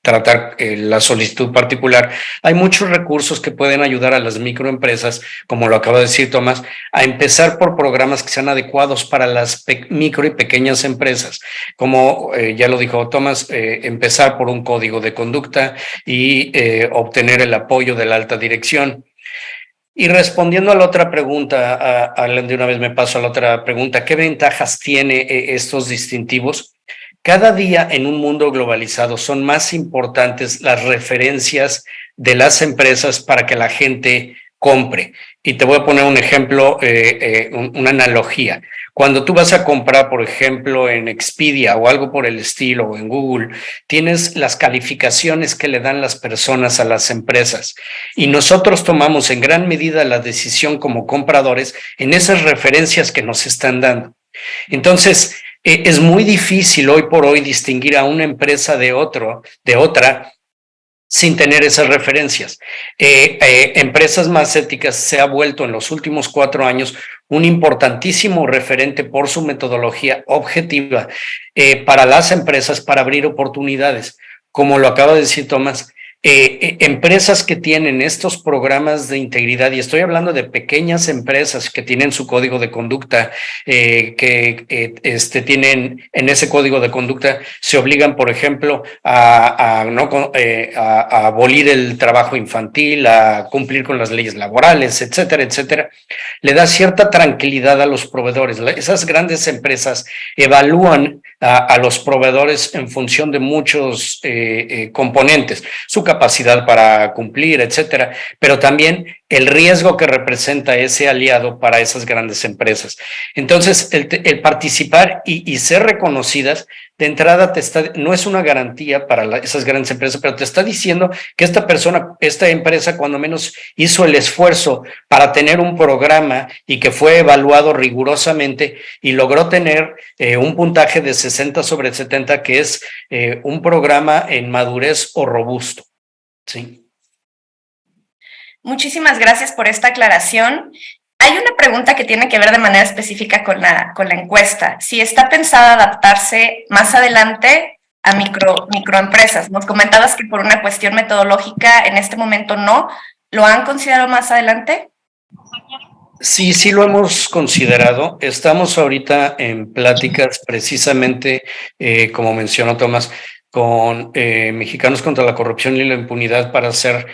tratar la solicitud particular. Hay muchos recursos que pueden ayudar a las microempresas, como lo acaba de decir Tomás, a empezar por programas que sean adecuados para las micro y pequeñas empresas, como ya lo dijo Tomás, empezar por un código de conducta y obtener el apoyo de la alta dirección. Y respondiendo a la otra pregunta, de una vez me paso a la otra pregunta, ¿qué ventajas tiene estos distintivos? Cada día en un mundo globalizado son más importantes las referencias de las empresas para que la gente compre. Y te voy a poner un ejemplo, una analogía. Cuando tú vas a comprar, por ejemplo, en Expedia o algo por el estilo, o en Google, tienes las calificaciones que le dan las personas a las empresas. Y nosotros tomamos en gran medida la decisión como compradores en esas referencias que nos están dando. Entonces, es muy difícil hoy por hoy distinguir a una empresa de otra, sin tener esas referencias. Empresas Más Éticas se ha vuelto en los últimos 4 años un importantísimo referente por su metodología objetiva para las empresas para abrir oportunidades. Como lo acaba de decir Tomás, empresas que tienen estos programas de integridad, y estoy hablando de pequeñas empresas que tienen su código de conducta, tienen en ese código de conducta, se obligan, por ejemplo, a abolir el trabajo infantil, a cumplir con las leyes laborales, etcétera, etcétera. Le da cierta tranquilidad a los proveedores. Esas grandes empresas evalúan a los proveedores en función de muchos componentes, su capacidad para cumplir, etcétera, pero también el riesgo que representa ese aliado para esas grandes empresas. Entonces, el participar y ser reconocidas de entrada no es una garantía para esas grandes empresas, pero te está diciendo que esta empresa cuando menos hizo el esfuerzo para tener un programa y que fue evaluado rigurosamente y logró tener un puntaje de 60 sobre 70, que es un programa en madurez o robusto. Sí. Muchísimas gracias por esta aclaración. Hay una pregunta que tiene que ver de manera específica con la encuesta. Si está pensada adaptarse más adelante a microempresas. Nos comentabas que por una cuestión metodológica en este momento no. ¿Lo han considerado más adelante? Sí, sí lo hemos considerado. Estamos ahorita en pláticas precisamente, como mencionó Tomás, con Mexicanos contra la Corrupción y la Impunidad para hacer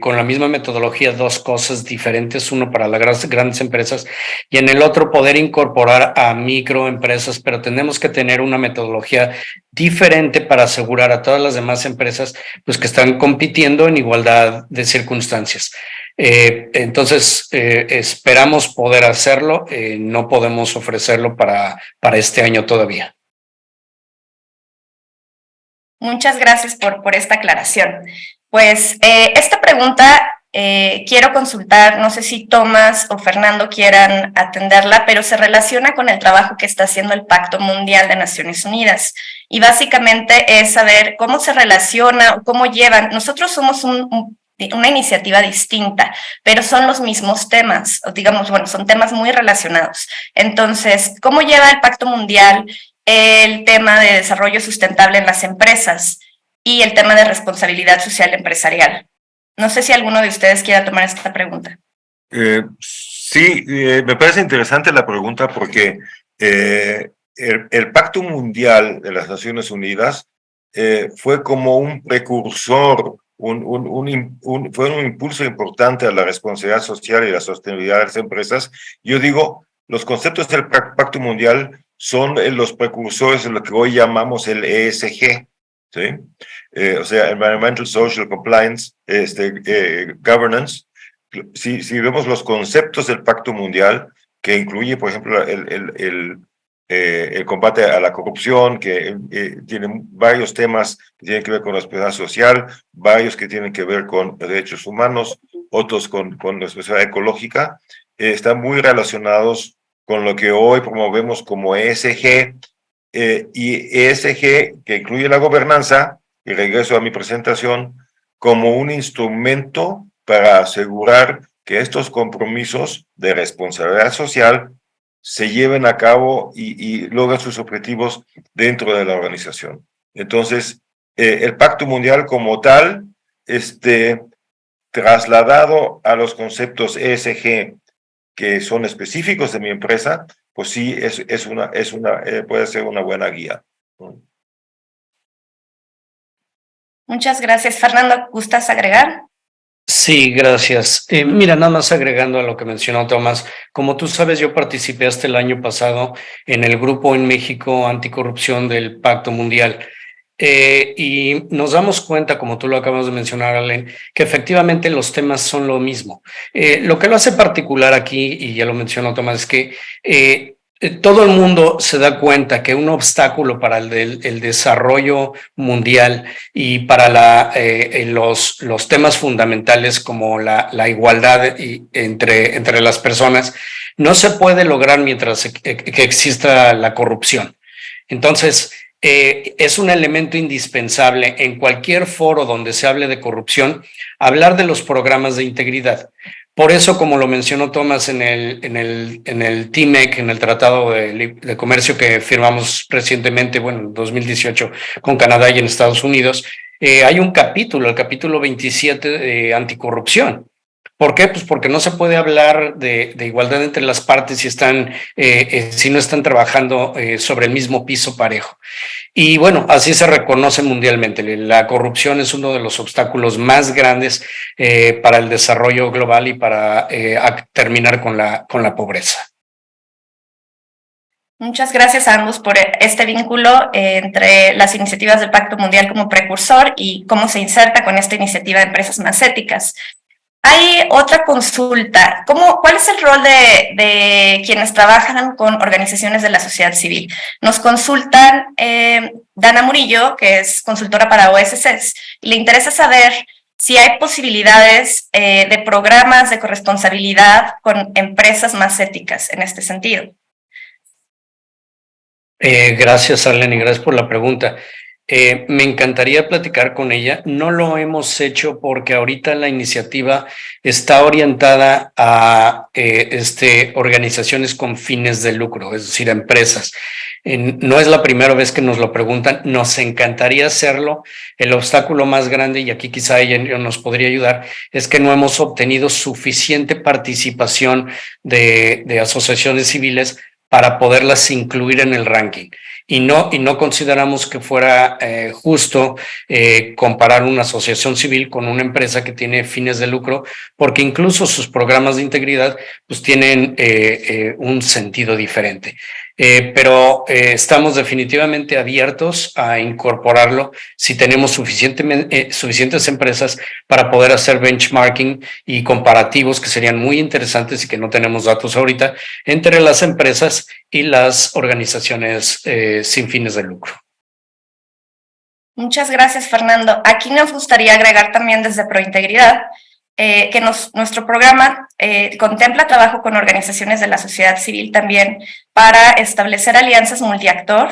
con la misma metodología 2 cosas diferentes, uno para las grandes empresas y en el otro poder incorporar a microempresas, pero tenemos que tener una metodología diferente para asegurar a todas las demás empresas pues, que están compitiendo en igualdad de circunstancias. Entonces, esperamos poder hacerlo, no podemos ofrecerlo para este año todavía. Muchas gracias por esta aclaración. Pues esta pregunta quiero consultar, no sé si Tomás o Fernando quieran atenderla, pero se relaciona con el trabajo que está haciendo el Pacto Mundial de Naciones Unidas. Y básicamente es saber cómo se relaciona, cómo llevan. Nosotros somos una iniciativa distinta, pero son los mismos temas, o digamos, bueno, son temas muy relacionados. Entonces, ¿cómo lleva el Pacto Mundial el tema de desarrollo sustentable en las empresas y el tema de responsabilidad social empresarial? No sé si alguno de ustedes quiera tomar esta pregunta. Sí, me parece interesante la pregunta porque el Pacto Mundial de las Naciones Unidas fue como un precursor fue un impulso importante a la responsabilidad social y la sostenibilidad de las empresas. Yo digo, los conceptos del Pacto Mundial son los precursores de lo que hoy llamamos el ESG, ¿sí? O sea, Environmental Social Compliance, Governance. Si vemos los conceptos del Pacto Mundial, que incluye, por ejemplo, el combate a la corrupción, que tiene varios temas que tienen que ver con la responsabilidad social, varios que tienen que ver con derechos humanos, otros con responsabilidad ecológica, están muy relacionados con lo que hoy promovemos como ESG, y ESG, que incluye la gobernanza, y regreso a mi presentación, como un instrumento para asegurar que estos compromisos de responsabilidad social se lleven a cabo y logren sus objetivos dentro de la organización. Entonces, el Pacto Mundial como tal, trasladado a los conceptos ESG que son específicos de mi empresa, pues sí, puede ser una buena guía. Muchas gracias. Fernando, ¿gustas agregar? Sí, gracias. Mira, nada más agregando a lo que mencionó Tomás, como tú sabes, yo participé hasta el año pasado en el grupo en México anticorrupción del Pacto Mundial. Y nos damos cuenta, como tú lo acabas de mencionar, Allen, que efectivamente los temas son lo mismo. Lo que lo hace particular aquí, y ya lo mencionó Tomás, es que todo el mundo se da cuenta que un obstáculo para el desarrollo mundial y para los temas fundamentales como la igualdad entre las personas no se puede lograr mientras que exista la corrupción. Entonces, es un elemento indispensable en cualquier foro donde se hable de corrupción, hablar de los programas de integridad. Por eso, como lo mencionó Tomás en el TMEC, en el Tratado de Comercio que firmamos recientemente, bueno, en 2018 con Canadá y en Estados Unidos, hay un capítulo, el capítulo 27 de anticorrupción. ¿Por qué? Pues porque no se puede hablar de igualdad entre las partes si no están trabajando sobre el mismo piso parejo. Y bueno, así se reconoce mundialmente. La corrupción es uno de los obstáculos más grandes para el desarrollo global y para terminar con la pobreza. Muchas gracias a ambos por este vínculo entre las iniciativas del Pacto Mundial como precursor y cómo se inserta con esta iniciativa de empresas más éticas. Hay otra consulta. ¿Cuál es el rol de quienes trabajan con organizaciones de la sociedad civil? Nos consultan Dana Murillo, que es consultora para OSCs, y le interesa saber si hay posibilidades de programas de corresponsabilidad con empresas más éticas en este sentido. Gracias, Arlene, y gracias por la pregunta. Me encantaría platicar con ella. No lo hemos hecho porque ahorita la iniciativa está orientada a organizaciones con fines de lucro, es decir, empresas. No es la primera vez que nos lo preguntan. Nos encantaría hacerlo. El obstáculo más grande, y aquí quizá ella nos podría ayudar, es que no hemos obtenido suficiente participación de asociaciones civiles para poderlas incluir en el ranking. Y no consideramos que fuera justo comparar una asociación civil con una empresa que tiene fines de lucro, porque incluso sus programas de integridad pues tienen un sentido diferente. Pero estamos definitivamente abiertos a incorporarlo si tenemos suficientes empresas para poder hacer benchmarking y comparativos que serían muy interesantes y que no tenemos datos ahorita entre las empresas y las organizaciones sin fines de lucro. Muchas gracias, Fernando. Aquí nos gustaría agregar también desde Prointegridad que nuestro programa contempla trabajo con organizaciones de la sociedad civil también para establecer alianzas multiactor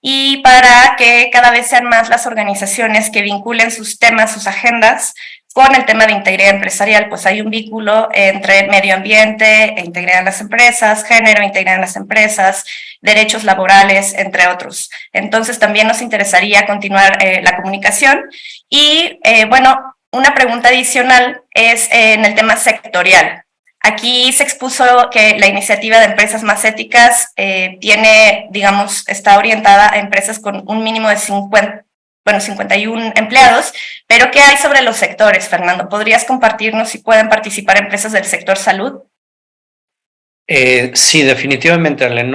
y para que cada vez sean más las organizaciones que vinculen sus temas, sus agendas con el tema de integridad empresarial. Pues hay un vínculo entre medio ambiente e integridad en las empresas, género, integridad en las empresas, derechos laborales, entre otros. Entonces también nos interesaría continuar la comunicación y bueno, una pregunta adicional es en el tema sectorial. Aquí se expuso que la iniciativa de empresas más éticas está orientada a empresas con un mínimo de 50 bueno, 51 empleados, pero ¿qué hay sobre los sectores, Fernando? ¿Podrías compartirnos si pueden participar empresas del sector salud? Sí, definitivamente, Ale,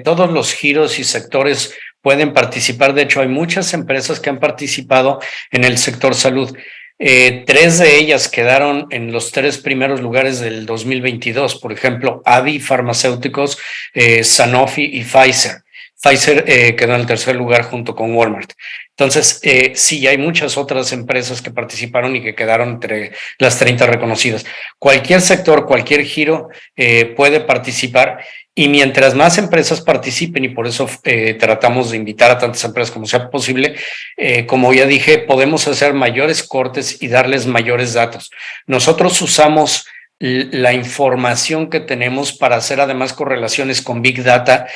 todos los giros y sectores pueden participar. De hecho, hay muchas empresas que han participado en el sector salud. 3 de ellas quedaron en los 3 primeros lugares del 2022. Por ejemplo, AbbVie Farmacéuticos, Sanofi y Pfizer. Pfizer quedó en el tercer lugar junto con Walmart. Entonces, sí, hay muchas otras empresas que participaron y que quedaron entre las 30 reconocidas. Cualquier sector, cualquier giro puede participar, y mientras más empresas participen, y por eso tratamos de invitar a tantas empresas como sea posible, como ya dije, podemos hacer mayores cortes y darles mayores datos. Nosotros usamos la información que tenemos para hacer además correlaciones con Big Data,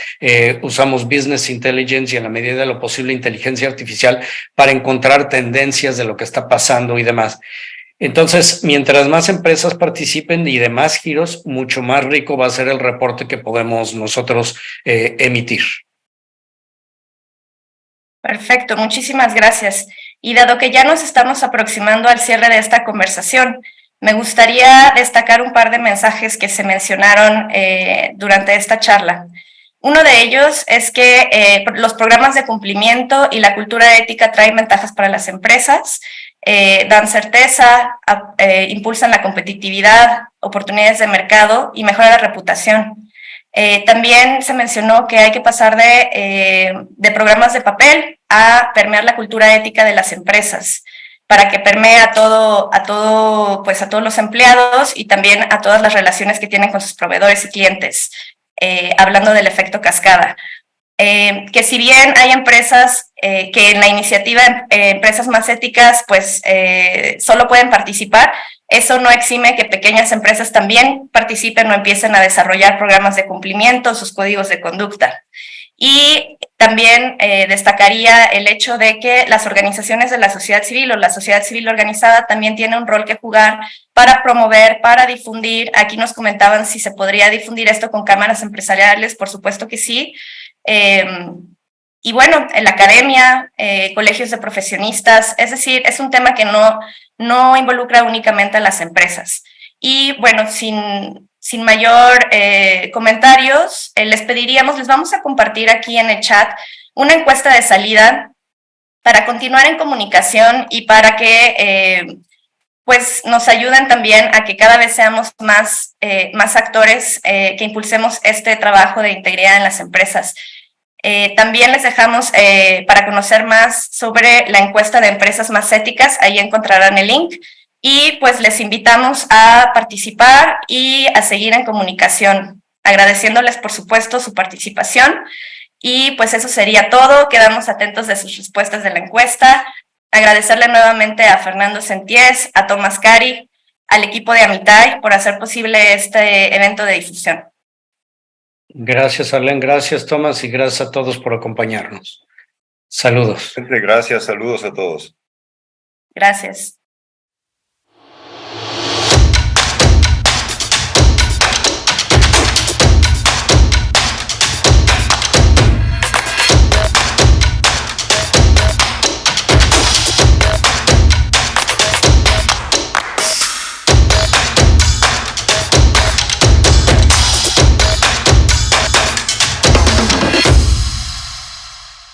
usamos Business Intelligence y en la medida de lo posible inteligencia artificial para encontrar tendencias de lo que está pasando y demás. Entonces, mientras más empresas participen y de más giros, mucho más rico va a ser el reporte que podemos nosotros emitir. Perfecto, muchísimas gracias. Y dado que ya nos estamos aproximando al cierre de esta conversación, me gustaría destacar un par de mensajes que se mencionaron durante esta charla. Uno de ellos es que los programas de cumplimiento y la cultura ética traen ventajas para las empresas, dan certeza, impulsan la competitividad, oportunidades de mercado y mejoran la reputación. También se mencionó que hay que pasar de programas de papel a permear la cultura ética de las empresas, para que permee a todos los empleados y también a todas las relaciones que tienen con sus proveedores y clientes, hablando del efecto cascada. Que si bien hay empresas que en la iniciativa Empresas Más Éticas pues solo pueden participar, eso no exime que pequeñas empresas también participen o empiecen a desarrollar programas de cumplimiento, sus códigos de conducta. Y también destacaría el hecho de que las organizaciones de la sociedad civil o la sociedad civil organizada también tiene un rol que jugar para promover, para difundir. Aquí nos comentaban si se podría difundir esto con cámaras empresariales, por supuesto que sí. Y bueno, en la academia, colegios de profesionistas, es decir, es un tema que no involucra únicamente a las empresas. Y bueno, sin mayor comentarios, les vamos a compartir aquí en el chat una encuesta de salida para continuar en comunicación y para que pues nos ayuden también a que cada vez seamos más actores que impulsemos este trabajo de integridad en las empresas. También les dejamos para conocer más sobre la encuesta de Empresas Más Éticas, ahí encontrarán el link. Y pues les invitamos a participar y a seguir en comunicación, agradeciéndoles por supuesto su participación. Y pues eso sería todo, quedamos atentos de sus respuestas de la encuesta. Agradecerle nuevamente a Fernando Senties, a Tomás Cari, al equipo de Amitay por hacer posible este evento de difusión. Gracias, Arlene, gracias, Tomás, y gracias a todos por acompañarnos. Saludos. Gracias, saludos a todos. Gracias.